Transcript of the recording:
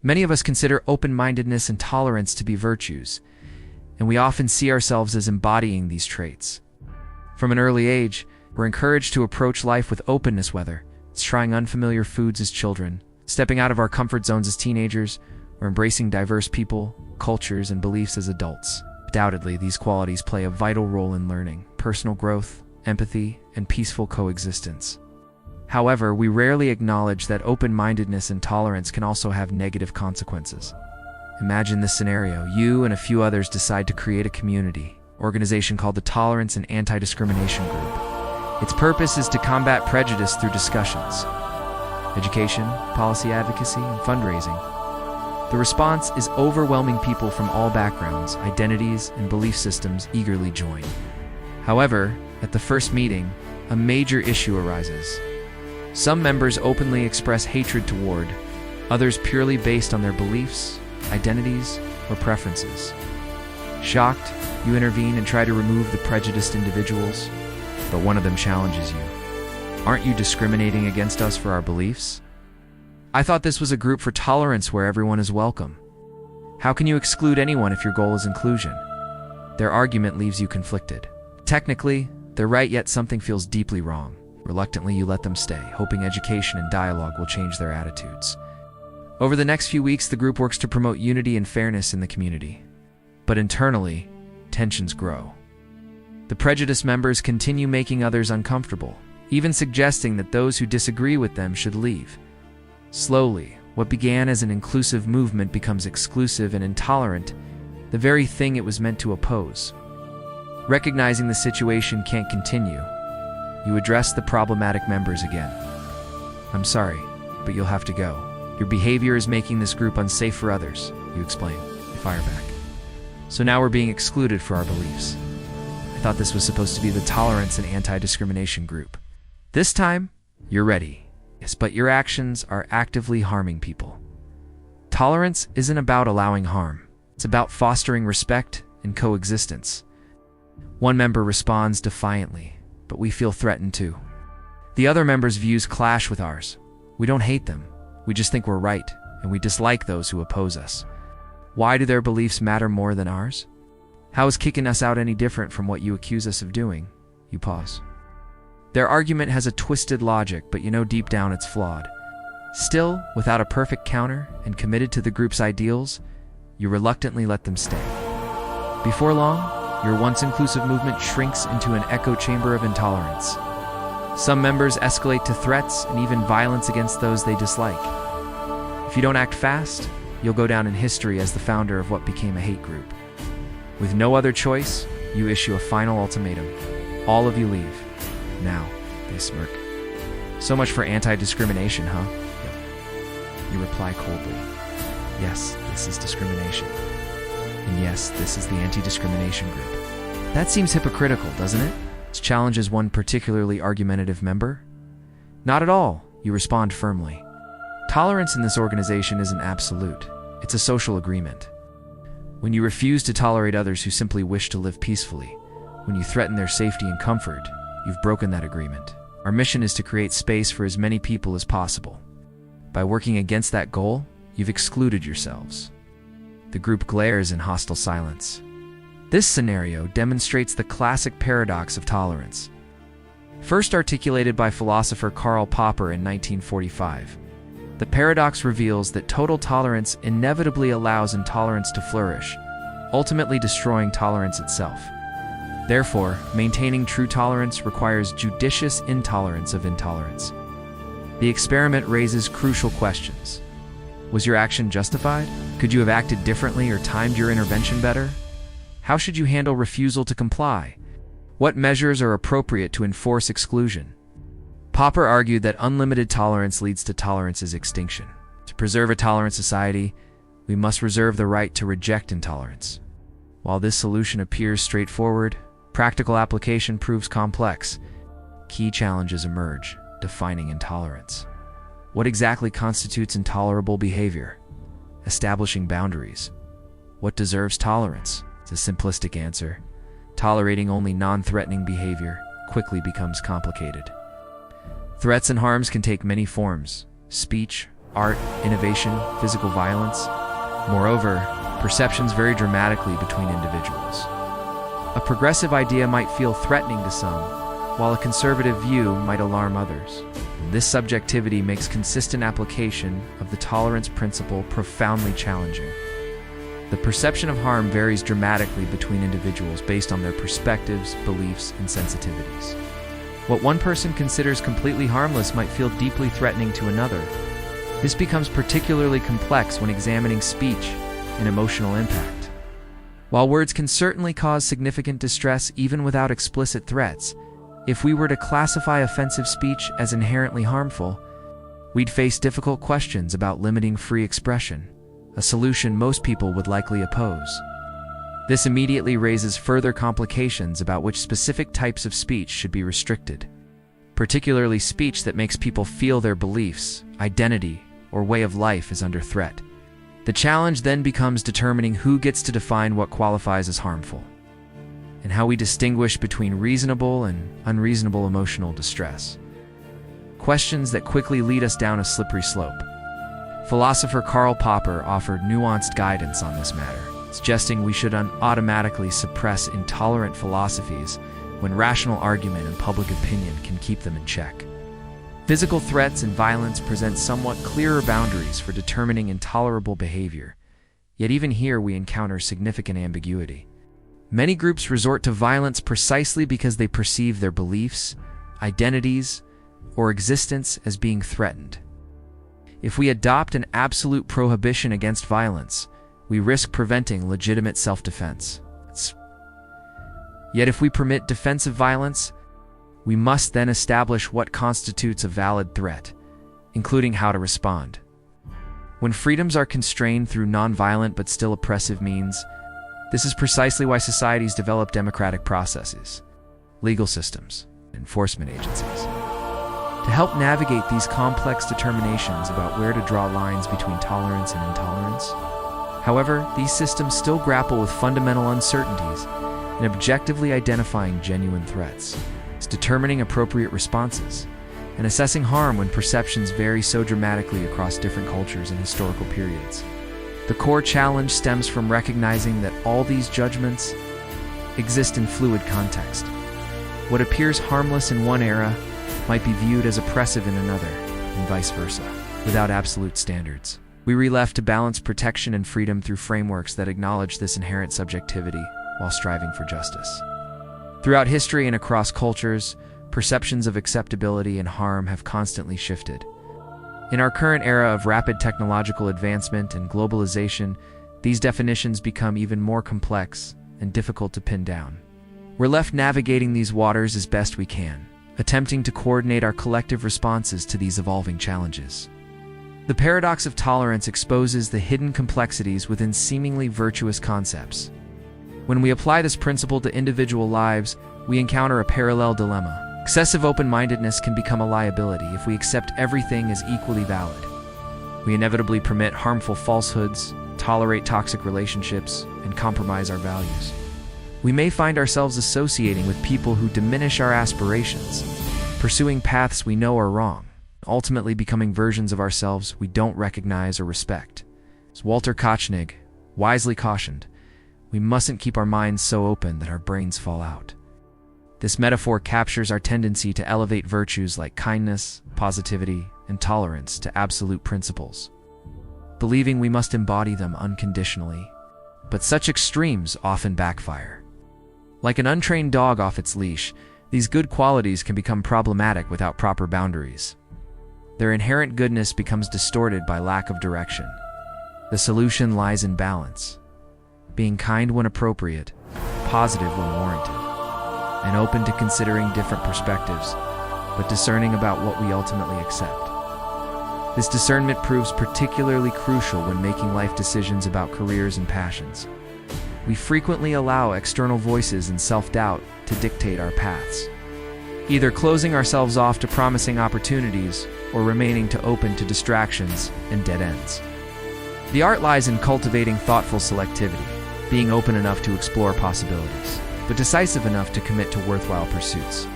Many of us consider open-mindedness and tolerance to be virtues, and we often see ourselves as embodying these traits. From an early age, we're encouraged to approach life with openness, whether it's trying unfamiliar foods as children, stepping out of our comfort zones as teenagers, or embracing diverse people, cultures, and beliefs as adults. Undoubtedly, these qualities play a vital role in learning, personal growth, empathy, and peaceful coexistence. However, we rarely acknowledge that open-mindedness and tolerance can also have negative consequences. Imagine this scenario. You and a few others decide to create a community organization called the Tolerance and Anti-Discrimination Group. Its purpose is to combat prejudice through discussions, education, policy advocacy, and fundraising. The response is overwhelming. People from all backgrounds, identities, and belief systems eagerly join. However, at the first meeting, a major issue arises. Some members openly express hatred toward others purely based on their beliefs, identities, or preferences. Shocked, you intervene and try to remove the prejudiced individuals, but one of them challenges you. Aren't you discriminating against us for our beliefs? I thought this was a group for tolerance where everyone is welcome. How can you exclude anyone if your goal is inclusion? Their argument leaves you conflicted. Technically, they're right, yet something feels deeply wrong. Reluctantly, you let them stay, hoping education and dialogue will change their attitudes. Over the next few weeks, the group works to promote unity and fairness in the community. But internally, tensions grow. The prejudiced members continue making others uncomfortable, even suggesting that those who disagree with them should leave. Slowly, what began as an inclusive movement becomes exclusive and intolerant, the very thing it was meant to oppose. Recognizing the situation can't continue, you address the problematic members again. I'm sorry, but you'll have to go. Your behavior is making this group unsafe for others, you explain. They fire back. So now we're being excluded for our beliefs. I thought this was supposed to be the Tolerance and Anti-Discrimination Group. This time, you're ready. Yes, but your actions are actively harming people. Tolerance isn't about allowing harm. It's about fostering respect and coexistence. One member responds defiantly, but we feel threatened too. The other member's views clash with ours. We don't hate them. We just think we're right, and we dislike those who oppose us. Why do their beliefs matter more than ours? How is kicking us out any different from what you accuse us of doing? You pause. Their argument has a twisted logic, but you know deep down it's flawed. Still, without a perfect counter and committed to the group's ideals, you reluctantly let them stay. Before long, your once inclusive movement shrinks into an echo chamber of intolerance. Some members escalate to threats and even violence against those they dislike. If you don't act fast, you'll go down in history as the founder of what became a hate group. With no other choice, you issue a final ultimatum. All of you leave. Now, they smirk. So much for anti-discrimination, huh? Yep. You reply coldly. Yes, this is discrimination. And yes, this is the anti-discrimination group. That seems hypocritical, doesn't it? This challenges one particularly argumentative member. Not at all, you respond firmly. Tolerance in this organization isn't absolute. It's a social agreement. When you refuse to tolerate others who simply wish to live peacefully, when you threaten their safety and comfort, you've broken that agreement. Our mission is to create space for as many people as possible. By working against that goal, you've excluded yourselves. The group glares in hostile silence. This scenario demonstrates the classic paradox of tolerance. First articulated by philosopher Karl Popper in 1945, the paradox reveals that total tolerance inevitably allows intolerance to flourish, ultimately destroying tolerance itself. Therefore, maintaining true tolerance requires judicious intolerance of intolerance. The experiment raises crucial questions. Was your action justified? Could you have acted differently or timed your intervention better? How should you handle refusal to comply? What measures are appropriate to enforce exclusion? Popper argued that unlimited tolerance leads to tolerance's extinction. To preserve a tolerant society, we must reserve the right to reject intolerance. While this solution appears straightforward, practical application proves complex. Key challenges emerge, defining intolerance. What exactly constitutes intolerable behavior? Establishing boundaries. What deserves tolerance? It's a simplistic answer. Tolerating only non-threatening behavior quickly becomes complicated. Threats and harms can take many forms: speech, art, innovation, physical violence. Moreover, perceptions vary dramatically between individuals. A progressive idea might feel threatening to some, while a conservative view might alarm others. This subjectivity makes consistent application of the tolerance principle profoundly challenging. The perception of harm varies dramatically between individuals based on their perspectives, beliefs, and sensitivities. What one person considers completely harmless might feel deeply threatening to another. This becomes particularly complex when examining speech and emotional impact. While words can certainly cause significant distress even without explicit threats, if we were to classify offensive speech as inherently harmful, we'd face difficult questions about limiting free expression, a solution most people would likely oppose. This immediately raises further complications about which specific types of speech should be restricted, particularly speech that makes people feel their beliefs, identity, or way of life is under threat. The challenge then becomes determining who gets to define what qualifies as harmful, and how we distinguish between reasonable and unreasonable emotional distress. Questions that quickly lead us down a slippery slope. Philosopher Karl Popper offered nuanced guidance on this matter, suggesting we should automatically suppress intolerant philosophies when rational argument and public opinion can keep them in check. Physical threats and violence present somewhat clearer boundaries for determining intolerable behavior, yet even here we encounter significant ambiguity. Many groups resort to violence precisely because they perceive their beliefs, identities, or existence as being threatened. If we adopt an absolute prohibition against violence, we risk preventing legitimate self-defense. Yet if we permit defensive violence, we must then establish what constitutes a valid threat, including how to respond. When freedoms are constrained through nonviolent but still oppressive means, this is precisely why societies develop democratic processes, legal systems, and enforcement agencies. To help navigate these complex determinations about where to draw lines between tolerance and intolerance. However, these systems still grapple with fundamental uncertainties in objectively identifying genuine threats, determining appropriate responses, and assessing harm when perceptions vary so dramatically across different cultures and historical periods. The core challenge stems from recognizing that all these judgments exist in fluid context. What appears harmless in one era might be viewed as oppressive in another, and vice versa, without absolute standards. We are left to balance protection and freedom through frameworks that acknowledge this inherent subjectivity while striving for justice. Throughout history and across cultures, perceptions of acceptability and harm have constantly shifted. In our current era of rapid technological advancement and globalization, these definitions become even more complex and difficult to pin down. We're left navigating these waters as best we can, attempting to coordinate our collective responses to these evolving challenges. The paradox of tolerance exposes the hidden complexities within seemingly virtuous concepts. When we apply this principle to individual lives, we encounter a parallel dilemma. Excessive open-mindedness can become a liability if we accept everything as equally valid. We inevitably permit harmful falsehoods, tolerate toxic relationships, and compromise our values. We may find ourselves associating with people who diminish our aspirations, pursuing paths we know are wrong, ultimately becoming versions of ourselves we don't recognize or respect. As Walter Kochnig wisely cautioned, we mustn't keep our minds so open that our brains fall out. This metaphor captures our tendency to elevate virtues like kindness, positivity, and tolerance to absolute principles, believing we must embody them unconditionally. But such extremes often backfire. Like an untrained dog off its leash, these good qualities can become problematic without proper boundaries. Their inherent goodness becomes distorted by lack of direction. The solution lies in balance. Being kind when appropriate, positive when warranted, and open to considering different perspectives, but discerning about what we ultimately accept. This discernment proves particularly crucial when making life decisions about careers and passions. We frequently allow external voices and self-doubt to dictate our paths, either closing ourselves off to promising opportunities or remaining open to distractions and dead ends. The art lies in cultivating thoughtful selectivity, being open enough to explore possibilities, but decisive enough to commit to worthwhile pursuits.